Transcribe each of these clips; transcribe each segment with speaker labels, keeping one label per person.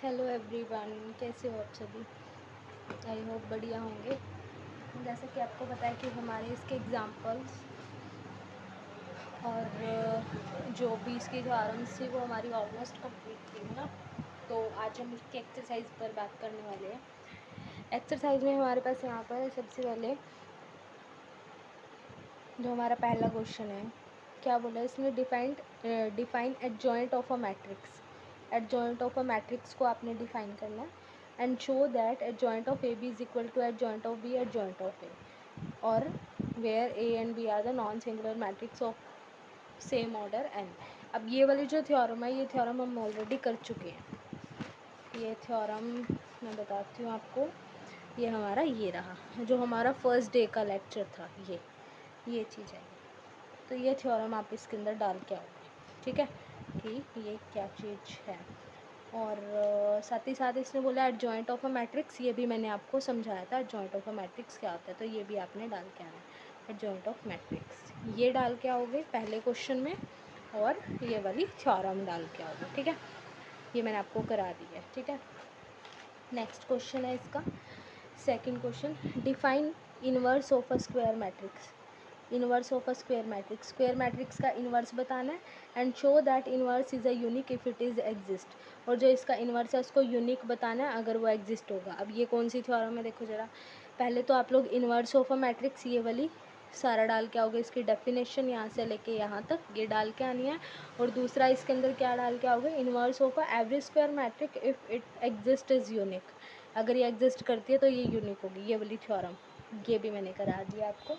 Speaker 1: Hello everyone, कैसे हो आप सभी। आई होप बढ़िया होंगे। जैसा कि आपको पता है कि हमारे इसके एग्ज़ाम्पल्स और जो भी इसकी जो आरम्स थी वो हमारी ऑलमोस्ट कंप्लीट थी ना। तो आज हम इसके एक्सरसाइज पर बात करने वाले हैं। एक्सरसाइज में हमारे पास यहाँ पर सबसे पहले जो हमारा पहला क्वेश्चन है, क्या बोला है इसमें, define adjoint of a matrix. Adjoint of a matrix को आपने डिफाइन करना है and show that adjoint of A B is equal to adjoint of B adjoint of A, और where A and B are the non singular matrix of same order n. अब ये वाली जो theorem है, ये theorem हम already कर चुके हैं। ये थ्योरम मैं बताती हूँ आपको। ये हमारा ये रहा जो हमारा फर्स्ट डे का लेक्चर था, ये चीज़ है। तो ये थ्योरम आप इसके अंदर डाल के आओगे, ठीक है, कि ये क्या चीज़ है। और साथ ही साथ इसने बोला एडजॉइंट ऑफ अ मैट्रिक्स, ये भी मैंने आपको समझाया था एडजॉइंट ऑफ अ मैट्रिक्स क्या होता है, तो ये भी आपने डाल के आना है एडजॉइंट ऑफ मैट्रिक्स। ये डाल के आओगे पहले क्वेश्चन में, और ये वाली थ्योरम डाल के आओगे, ठीक है। ये मैंने आपको करा दी है, ठीक है। नेक्स्ट क्वेश्चन है इसका second question, define inverse of a square matrix. Inverse of a square matrix, square matrix का इनवर्स बताना है and show that inverse is a unique if it is exist. और जो इसका इनवर्स है उसको यूनिक बताना है अगर वो एग्जिस्ट होगा। अब ये कौन सी थ्योरम है, देखो ज़रा। पहले तो आप लोग इनवर्स ऑफ अ मैट्रिक्स ये वाली सारा डाल के आओगे, इसकी डेफिनेशन यहाँ से लेके यहाँ तक ये डाल के आनी है। और दूसरा इसके अंदर क्या डाल के आओगे, inverse of a every square matrix if it exist is unique. अगर ये एग्जिस्ट करती है तो ये यूनिक होगी, ये वाली थ्योरम। ये भी मैंने करा दिया आपको,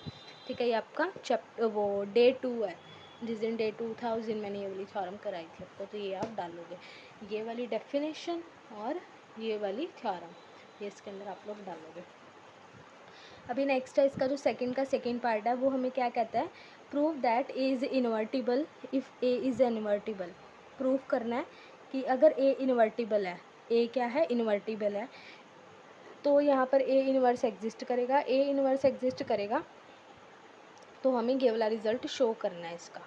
Speaker 1: ठीक है। ये आपका चैप्टर वो डे 2 है, जिस दिन डे 2 था उस दिन मैंने ये वाली थ्योरम कराई थी आपको। तो ये आप डालोगे, ये वाली डेफिनेशन और ये वाली थ्योरम, ये इसके अंदर आप लोग डालोगे। अभी नेक्स्ट है इसका जो सेकंड का सेकंड पार्ट है, वो हमें क्या कहता है, prove that A is invertible if A is invertible. Prove करना है कि अगर ए इन्वर्टिबल है, ए क्या है, इन्वर्टिबल है, तो यहाँ पर ए इनवर्स एग्जिस्ट करेगा। ए इनवर्स एग्जिस्ट करेगा तो हमें ये वाला रिज़ल्ट शो करना है इसका,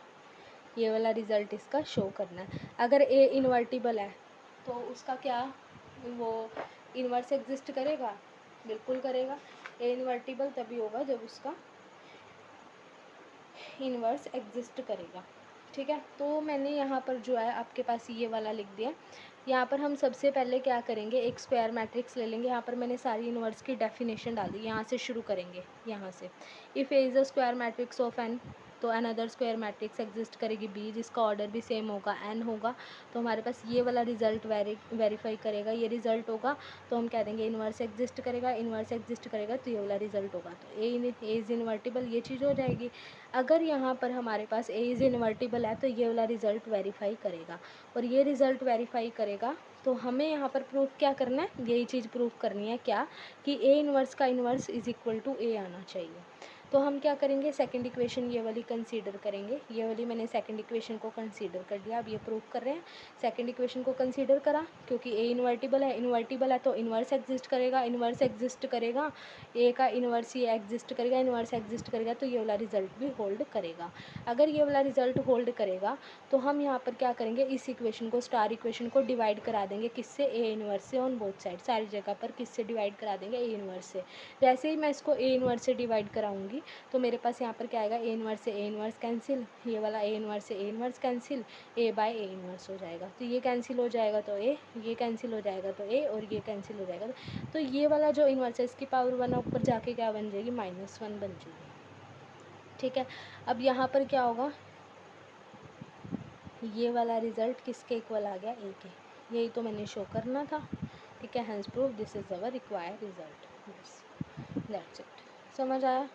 Speaker 1: ये वाला रिज़ल्ट इसका शो करना है। अगर ए इन्वर्टिबल है तो उसका क्या, वो इनवर्स एग्जिस्ट करेगा, बिल्कुल करेगा। ए इन्वर्टिबल तभी होगा जब उसका इनवर्स एग्जिस्ट करेगा, ठीक है। तो मैंने यहाँ पर जो है आपके पास ये वाला लिख दिया। यहाँ पर हम सबसे पहले क्या करेंगे, एक स्क्वायर मैट्रिक्स ले लेंगे। यहाँ पर मैंने सारी इनवर्स की डेफिनेशन डाल दी, यहाँ से शुरू करेंगे, यहाँ से। If A is a square matrix of n, तो अनदर स्क्वायर मैट्रिक्स एग्जिस्ट करेगी बी, जिसका ऑर्डर भी सेम होगा, एन होगा। तो हमारे पास ये वाला रिज़ल्ट वेरीफाई करेगा, ये रिज़ल्ट होगा तो हम कह देंगे इनवर्स एग्जिस्ट करेगा। इनवर्स एग्जिस्ट करेगा तो ये वाला रिज़ल्ट होगा, तो ए इज़ इन्वर्टिबल, ये चीज़ हो जाएगी। अगर यहाँ पर हमारे पास ए इज़ इन्वर्टिबल है तो ये वाला रिज़ल्ट वेरीफाई करेगा, और ये रिज़ल्ट वेरीफाई करेगा तो हमें यहाँ पर प्रूफ क्या करना है, यही चीज़ प्रूफ करनी है, क्या, कि ए इनवर्स का इनवर्स इज़ इक्वल टू ए आना चाहिए। तो हम क्या करेंगे, सेकंड इक्वेशन ये वाली कंसीडर करेंगे। ये वाली मैंने सेकंड इक्वेशन को कंसीडर कर लिया। अब ये प्रूफ कर रहे हैं, सेकंड इक्वेशन को कंसीडर करा, क्योंकि ए इन्वर्टिबल है तो इनवर्स एग्जिस्ट करेगा। इनवर्स एग्जिस्ट करेगा, ए का इनवर्स ये एग्जिस्ट करेगा, इनवर्स एग्जिस्ट करेगा तो ये वाला रिज़ल्ट भी होल्ड करेगा। अगर ये वाला रिज़ल्ट होल्ड करेगा तो हम यहाँ पर क्या करेंगे, इस इक्वेशन को, स्टार इक्वेशन को डिवाइड करा देंगे, किससे, ए इनवर्स से, ऑन बोथ साइड, सारी जगह पर किससे डिवाइड करा देंगे, ए इनवर्स से। जैसे ही मैं इसको ए इनवर्स से डिवाइड कराऊंगी तो मेरे पास यहाँ पर क्या आएगा, ए इनवर्स से ए इनवर्स कैंसिल, ये वाला ए इनवर्स से A inverse cancel, A by A inverse हो जाएगा। तो ये कैंसिल हो जाएगा तो ए, ये कैंसिल हो जाएगा तो ए, और ये कैंसिल हो जाएगा तो ये वाला जो इनवर्स है इसकी पावर 1 ऊपर जाके क्या बन जाएगी, -1 बन जाएगी, ठीक है। अब यहाँ पर क्या होगा, ये वाला रिज़ल्ट किसके इक्वल आ गया, ए के। यही तो मैंने शो करना था, ठीक है। Hence proof this is our required result, बस दैट्स इट। समझ आया।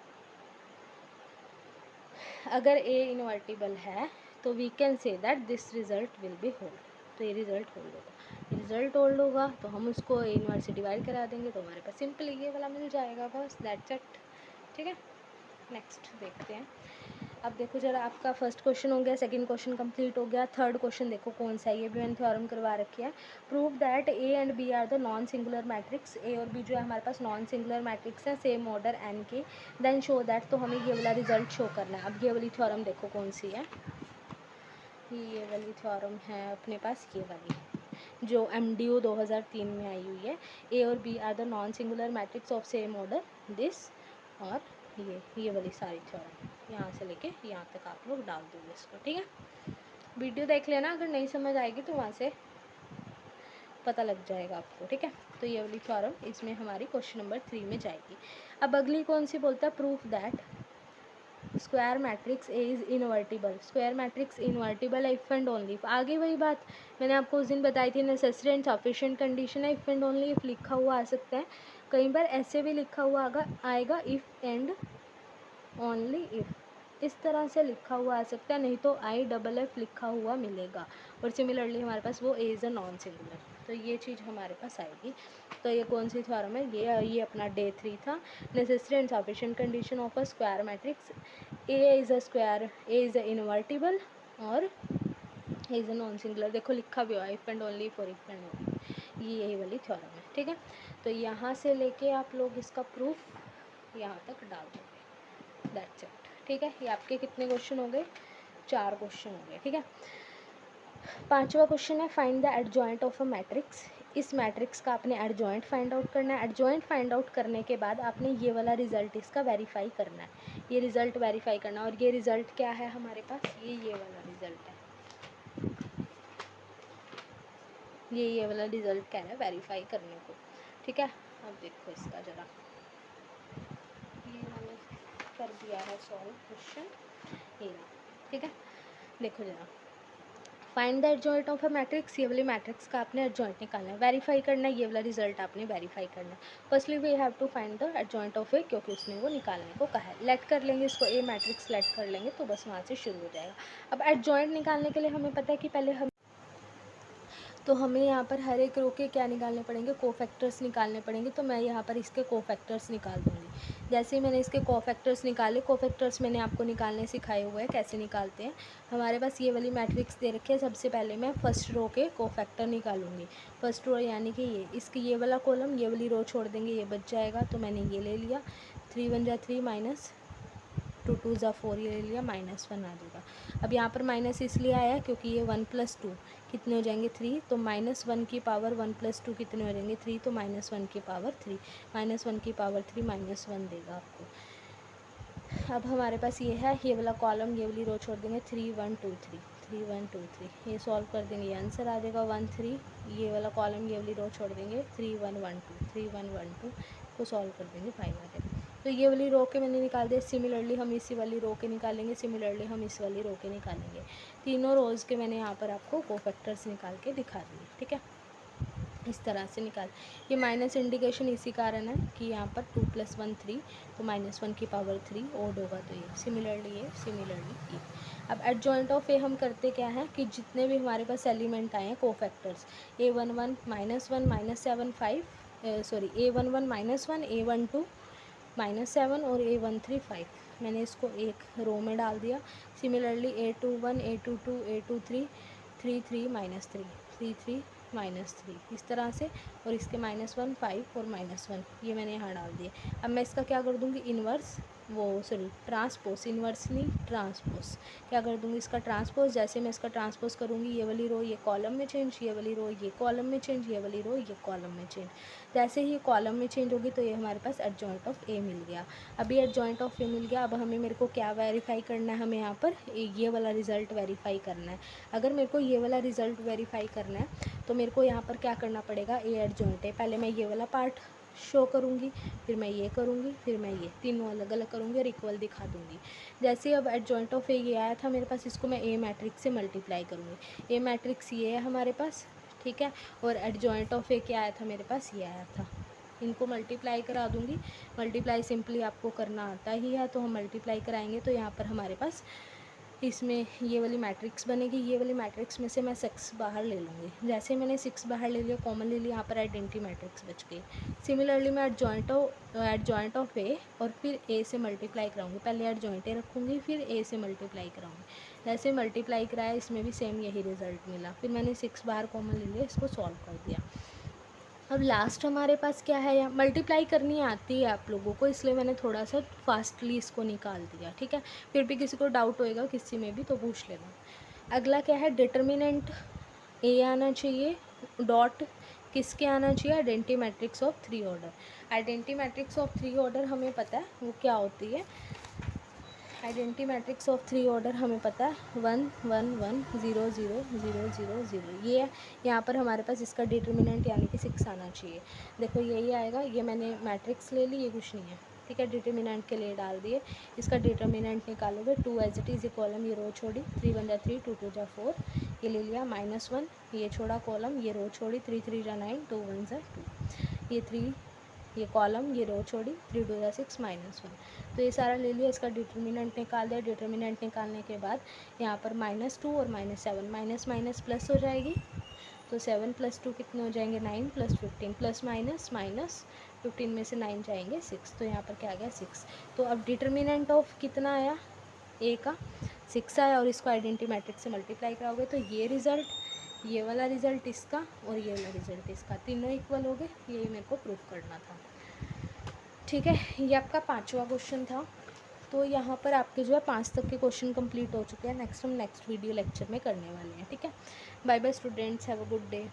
Speaker 1: अगर ए इन्वर्टिबल है तो we can say that this result will be hold, तो ये रिज़ल्ट होल्ड होगा। रिज़ल्ट होल्ड होगा तो हम उसको ए इनवर्स से डिवाइड करा देंगे तो हमारे पास सिंपली ये वाला मिल जाएगा, बस दैट्स इट, ठीक है। नेक्स्ट देखते हैं। अब देखो ज़रा, आपका फर्स्ट क्वेश्चन हो गया, सेकंड क्वेश्चन कंप्लीट हो गया। थर्ड क्वेश्चन देखो कौन सा है, ये भी मैंने थ्योरम करवा रखी है। Prove that A and B are the non singular matrix. A और बी जो है हमारे पास नॉन सिंगुलर मैट्रिक्स है, सेम ऑर्डर एन के। देन शो दैट, तो हमें ये वाला रिजल्ट शो करना है। अब ये वाली थ्योरम देखो कौन सी है, ये वाली थ्योरम है अपने पास, ये वाली। जो MDU 2003 में आई हुई है। ए और B are the non singular matrix of same order this, और ये वाली सारी थ्योरम यहाँ से लेके यहाँ तक आप लोग डाल दोगे इसको, ठीक है। वीडियो देख लेना, अगर नहीं समझ आएगी तो वहाँ से पता लग जाएगा आपको, ठीक है। तो ये वाली थ्योरम इसमें हमारी क्वेश्चन नंबर 3 में जाएगी। अब अगली कौन सी बोलता है, proof that square matrix A is invertible. Square matrix invertible है इफ़ एंड ओनली, आगे वही बात मैंने आपको उस दिन बताई थी, नेसेसरी एंड सफिशिएंट कंडीशन है, इफ़ एंड ओनली इफ़ लिखा हुआ आ सकता है, कई बार ऐसे भी लिखा हुआ आएगा इफ़ एंड ओनली इफ़, इस तरह से लिखा हुआ आ सकता है, नहीं तो IFF लिखा हुआ मिलेगा। और सिमिलरली हमारे पास वो ए इज़ अ नॉन सिंगुलर, तो ये चीज़ हमारे पास आएगी। तो ये कौन सी थ्योरम है, ये अपना डे 3 था। Necessary and sufficient condition of a square matrix, A is a square, A is a invertible और A is a non singular. देखो लिखा भी हुआ if and only for if and only, ये यही वाली थ्योरम है, ठीक है। तो यहाँ से लेके आप लोग इसका प्रूफ यहाँ तक डाल दोगे, दैट्स इट, ठीक है। ये आपके कितने क्वेश्चन हो गए, 4 क्वेश्चन हो गए, ठीक है। 5वां क्वेश्चन है find the adjoint of a matrix. इस मैट्रिक्स का आपने एडजॉइंट फाइंड आउट करना है। एडजॉइंट फाइंड आउट करने के बाद आपने ये वाला रिजल्ट इसका वेरीफाई करना है, ये रिजल्ट वेरीफाई करना। और ये रिजल्ट क्या है हमारे पास, ये वाला रिजल्ट है, ये वाला रिजल्ट क्या है वेरीफाई करने को, ठीक है। अब देखो इसका ज़रा, ये मैंने कर दिया है सॉल्व क्वेश्चन, ये ठीक है। देखो ज़रा, find the adjoint of a matrix, ये वाली मैट्रिक्स का आपने एडजॉइंट निकालना है, वेरीफाई करना है, ये वाला रिजल्ट आपने वेरीफाई करना है। Firstly we have to find the adjoint of A, क्योंकि उसने वो निकालने को कहा है। लेट कर लेंगे इसको, ए मैट्रिक्स लेट कर लेंगे तो बस वहाँ से शुरू हो जाएगा। अब एडजॉइंट निकालने के लिए हमें पता है कि पहले हमें यहाँ पर हर एक रो के क्या निकालने पड़ेंगे, कोफैक्टर्स निकालने पड़ेंगे। तो मैं यहाँ पर इसके कोफैक्टर्स निकाल दूँगी। जैसे ही मैंने इसके कोफैक्टर्स निकाले, कोफैक्टर्स मैंने आपको निकालने सिखाए हुए हैं कैसे निकालते हैं। हमारे पास ये वाली मैट्रिक्स दे रखी है, सबसे पहले मैं फर्स्ट रो के कोफैक्टर निकालूंगी। फर्स्ट रो यानी कि इसकी ये वाला कॉलम, ये वाली रो छोड़ देंगे, ये बच जाएगा। तो मैंने ये ले लिया, 3 1 जा 3 माइनस 2 2 जा 4, ये ले लिया, -1 आ जाएगा। अब यहाँ पर माइनस इसलिए आया क्योंकि ये 1 + 2 कितने हो जाएंगे, 3। तो -1 की पावर 1 + 2 कितने हो जाएंगे, 3। तो -1 की पावर 3, -1 की पावर 3 -1 देगा आपको। अब हमारे पास ये है, ये वाला कॉलम, ये वाली रो छोड़ देंगे, 3 1 2 3, 3 1 2 3, ये सॉल्व कर देंगे, ये आंसर आ जाएगा 1 3। ये वाला कॉलम, ये वाली रो छोड़ देंगे, 3 1 1 2, 3 1 1 2 को सॉल्व कर देंगे, 5 आ जाएगा। तो ये वाली रो के मैंने निकाल दिया। सिमिलरली हम इसी वाली रो के निकालेंगे, सिमिलरली हम इस वाली रो के निकालेंगे। तीनों रोज़ के मैंने यहाँ पर आपको कोफैक्टर्स निकाल के दिखा दिए, ठीक है। इस तरह से निकाल, ये माइनस इंडिकेशन इसी कारण है कि यहाँ पर 2 + 1 3, तो -1 की पावर 3 ओड होगा, तो ये सिमिलरली ये। अब एडजॉइंट ऑफ ए हम करते क्या है कि जितने भी हमारे पास एलिमेंट आए हैं cofactors, A11 -1 -7 5, sorry A11 -1, A12 -7 और A13 5, मैंने इसको एक रो में डाल दिया। सिमिलरली A21 A22 A23 3 3 -3 3 3 -3, इस तरह से। और इसके -1 5 और -1 ये मैंने यहाँ डाल दिए। अब मैं इसका क्या कर दूँगी, इन्वर्स, वो सॉरी ट्रांसपोज, इन्वर्स नहीं ट्रांसपोज, क्या कर दूँगी इसका ट्रांसपोज। जैसे मैं इसका ट्रांसपोज करूँगी, ये वाली रो ये कॉलम में चेंज, ये वाली रो ये कॉलम में चेंज, ये वाली रो ये कॉलम में चेंज। जैसे ही कॉलम में चेंज होगी तो ये हमारे पास एडजॉइंट ऑफ ए मिल गया। अभी एडजॉइंट ऑफ ए मिल गया, अब हमें मेरे को क्या वेरीफाई करना है, हमें यहाँ पर ये वाला रिज़ल्ट वेरीफाई करना है। अगर मेरे को ये वाला रिज़ल्ट वेरीफाई करना है तो मेरे को यहाँ पर क्या करना पड़ेगा, ए एडजॉइंट है, पहले मैं ये वाला पार्ट शो करूँगी, फिर मैं ये करूँगी, फिर मैं ये, तीनों अलग अलग करूँगी और इक्वल दिखा दूँगी। जैसे अब एडजॉइंट ऑफ ए ये आया था मेरे पास, इसको मैं ए मैट्रिक्स से मल्टीप्लाई करूँगी। ए मैट्रिक्स ये है हमारे पास, ठीक है। और एडजॉइंट ऑफ ए क्या आया था मेरे पास, ये आया था। इनको मल्टीप्लाई करा दूँगी। मल्टीप्लाई सिंपली आपको करना आता ही है, तो हम मल्टीप्लाई कराएंगे तो यहाँ पर हमारे पास इसमें ये वाली मैट्रिक्स बनेगी। ये वाली मैट्रिक्स में से मैं 6 बाहर ले लूँगी। जैसे मैंने 6 बाहर ले लिया, कॉमन ले लिया, यहाँ पर आइडेंटिटी मैट्रिक्स बच गई। सिमिलरली मैं एडजॉइंट ऑफ ए और फिर ए से मल्टीप्लाई कराऊंगी। पहले एडजॉइंट ए रखूँगी, फिर ए से मल्टीप्लाई कराऊंगी। जैसे मल्टीप्लाई कराया, इसमें भी सेम यही रिजल्ट मिला। फिर मैंने 6 बाहर कॉमन ले लिया, इसको सॉल्व कर दिया। अब लास्ट हमारे पास क्या है, या मल्टीप्लाई करनी आती है आप लोगों को, इसलिए मैंने थोड़ा सा फास्टली इसको निकाल दिया, ठीक है। फिर भी किसी को डाउट होएगा किसी में भी तो पूछ लेना। अगला क्या है, डिटर्मिनेंट ए आना चाहिए डॉट किसके आना चाहिए, identity matrix of 3 order. Identity matrix of 3 order हमें पता है वो क्या होती है। आइडेंटिटी मैट्रिक्स ऑफ 3 ऑर्डर हमें पता है 1 1 1 0 0 0 0 0। ये है, यहाँ पर हमारे पास इसका डिटर्मिनेंट यानी कि 6 आना चाहिए। देखो यही आएगा, ये मैंने मैट्रिक्स ले ली, ये कुछ नहीं है, ठीक है, डिटर्मिनेंट के लिए डाल दिए। इसका डिटर्मिनेंट निकालोगे 2 एज इट इज़, ये कॉलम ये रो छोड़ी, 3 1 जा 3 2 2 जा 4, ये ले लिया -1, ये छोड़ा कॉलम, ये रो छोड़ी, 3 3 जा 9 2 1 जा 2, ये 3, ये कॉलम ये रो छोड़ी, 3 2 जा 6 -1, तो ये सारा ले लिया। इसका डिटर्मिनेंट निकाल दिया। डिटर्मिनेंट निकालने के बाद यहाँ पर -2 और -7, माइनस माइनस प्लस हो जाएगी, तो 7 + 2 कितने हो जाएंगे 9 + 15 प्लस माइनस माइनस 15 में से 9 जाएंगे 6, तो यहाँ पर क्या आ गया 6। तो अब डिटर्मिनेंट ऑफ कितना आया, ए का 6 आया, और इसको आइडेंटिटी मैट्रिक्स से मल्टीप्लाई कराओगे तो ये रिज़ल्ट, ये वाला रिज़ल्ट इसका और ये वाला रिज़ल्ट इसका, तीनों इक्वल हो गए। यही मेरे को प्रूफ करना था, ठीक है। ये आपका 5वां क्वेश्चन था। तो यहाँ पर आपके जो है 5 तक के क्वेश्चन कंप्लीट हो चुके हैं। नेक्स्ट हम नेक्स्ट वीडियो लेक्चर में करने वाले हैं, ठीक है। Bye bye students, have a good day.